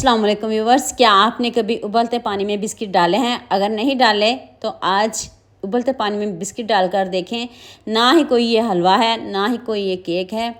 अस्सलाम वालेकुम व्यूवर्स, क्या आपने कभी उबलते पानी में बिस्किट डाले हैं? अगर नहीं डाले तो आज उबलते पानी में बिस्किट डालकर देखें। ना ही कोई ये हलवा है, ना ही कोई ये केक है।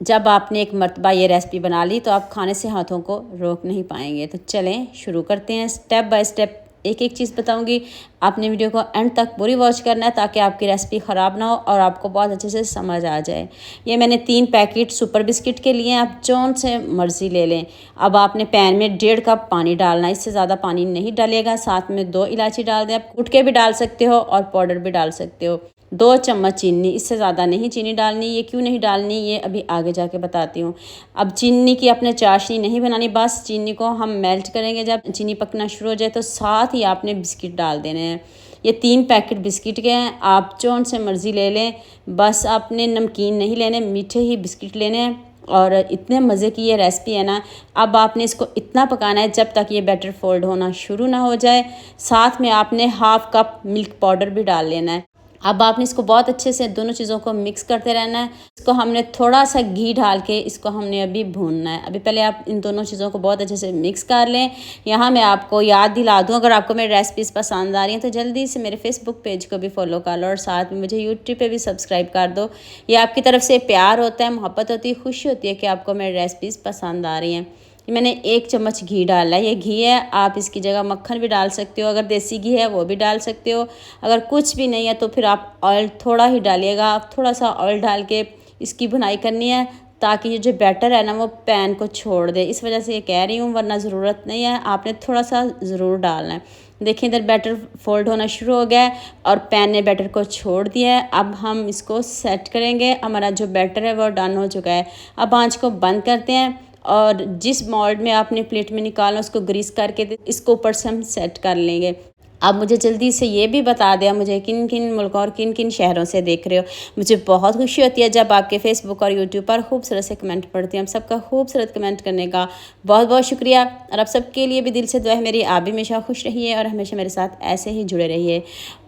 जब आपने एक मर्तबा ये रेसिपी बना ली तो आप खाने से हाथों को रोक नहीं पाएंगे। तो चलें शुरू करते हैं। स्टेप बाय स्टेप एक एक चीज़ बताऊंगी। आपने वीडियो को एंड तक पूरी वॉच करना है ताकि आपकी रेसिपी ख़राब ना हो और आपको बहुत अच्छे से समझ आ जाए। ये मैंने 3 पैकेट सुपर बिस्किट के लिए, आप जौन से मर्ज़ी ले लें। अब आपने पैन में 1.5 कप पानी डालना है, इससे ज़्यादा पानी नहीं डालिएगा। साथ में 2 इलायची डाल दें, आप कूट के भी डाल सकते हो और पाउडर भी डाल सकते हो। 2 चम्मच चीनी, इससे ज़्यादा नहीं चीनी डालनी। ये क्यों नहीं डालनी ये अभी आगे जाके बताती हूँ। अब चीनी की अपने चाशनी नहीं बनानी, बस चीनी को हम मेल्ट करेंगे। जब चीनी पकना शुरू हो जाए तो साथ ही आपने बिस्किट डाल देने हैं। ये 3 पैकेट बिस्किट के हैं, आप जौन से मर्ज़ी ले लें। बस आपने नमकीन नहीं लेने, मीठे ही बिस्किट लेने हैं। और इतने मज़े की ये रेसिपी है ना। अब आपने इसको इतना पकाना है जब तक ये बैटर फोल्ड होना शुरू ना हो जाए। साथ में आपने हाफ़ कप मिल्क पाउडर भी डाल लेना है। अब आपने इसको बहुत अच्छे से दोनों चीज़ों को मिक्स करते रहना है। इसको हमने थोड़ा सा घी डाल के इसको हमने अभी भूनना है। अभी पहले आप इन दोनों चीज़ों को बहुत अच्छे से मिक्स कर लें। यहाँ मैं आपको याद दिला दूँ, अगर आपको मेरी रेसिपीज़ पसंद आ रही हैं तो जल्दी से मेरे फेसबुक पेज को भी फॉलो कर लो और साथ में मुझे यूट्यूब पे भी सब्सक्राइब कर दो। ये आपकी तरफ से प्यार होता है, मोहब्बत होती है, खुशी होती है कि आपको मेरी रेसिपीज़ पसंद आ रही हैं। मैंने 1 चम्मच घी डाला है, ये घी है। आप इसकी जगह मक्खन भी डाल सकते हो, अगर देसी घी है वो भी डाल सकते हो। अगर कुछ भी नहीं है तो फिर आप ऑयल थोड़ा ही डालिएगा। आप थोड़ा सा ऑयल डाल के इसकी भुनाई करनी है ताकि ये जो बैटर है ना वो पैन को छोड़ दे। इस वजह से ये कह रही हूँ, वरना ज़रूरत नहीं है, आपने थोड़ा सा ज़रूर डालना है। देखिए इधर बैटर फोल्ड होना शुरू हो गया है और पैन ने बैटर को छोड़ दिया है। अब हम इसको सेट करेंगे। हमारा जो बैटर है वो डन हो चुका है। अब आंच को बंद करते हैं और जिस मोल्ड में आपने प्लेट में निकालना उसको ग्रीस करके इसको ऊपर से हम सेट कर लेंगे। अब मुझे जल्दी से ये भी बता दें, मुझे किन किन मुल्कों और किन किन शहरों से देख रहे हो। मुझे बहुत खुशी होती है जब आपके फेसबुक और यूट्यूब पर खूबसूरत से कमेंट पढ़ती हूँ। हम सबका खूबसूरत कमेंट करने का बहुत बहुत शुक्रिया। और आप सबके लिए भी दिल से दुआ है मेरी, आप भी हमेशा खुश रहिए और हमेशा मेरे साथ ऐसे ही जुड़े रहिए।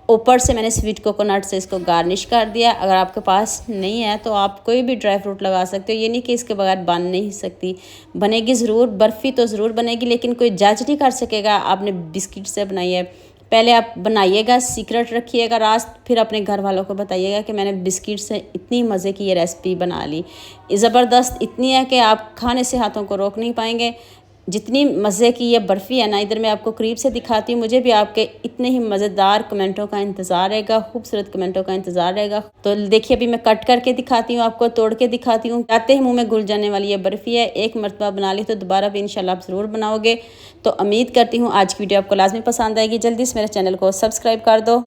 ऊपर से मैंने स्वीट कोकोनट से इसको गार्निश कर दिया। अगर आपके पास नहीं है तो आप कोई भी ड्राई फ्रूट लगा सकते हो। ये नहीं कि इसके बगैर बन नहीं सकती, बनेगी ज़रूर। बर्फ़ी तो ज़रूर बनेगी, लेकिन कोई जज नहीं कर सकेगा आपने बिस्किट से बनाई है। पहले आप बनाइएगा, सीक्रेट रखिएगा राज, फिर अपने घर वालों को बताइएगा कि मैंने बिस्किट से इतनी मज़े की ये रेसिपी बना ली। ज़बरदस्त इतनी है कि आप खाने से हाथों को रोक नहीं पाएंगे। जितनी मज़े की ये बर्फ़ी है ना, इधर मैं आपको करीब से दिखाती हूँ। मुझे भी आपके इतने ही मज़ेदार कमेंटों का इंतज़ार रहेगा, खूबसूरत कमेंटों का इंतज़ार रहेगा। तो देखिए अभी मैं कट करके दिखाती हूँ, आपको तोड़ के दिखाती हूँ। जाते ही मुंह में घुल जाने वाली ये बर्फ़ी है। एक मरतबा बना ली तो दोबारा भी इंशाल्लाह आप ज़रूर बनाओगे। तो उम्मीद करती हूँ आज की वीडियो आपको लाजमी पसंद आएगी। जल्दी से मेरे चैनल को सब्सक्राइब कर दो।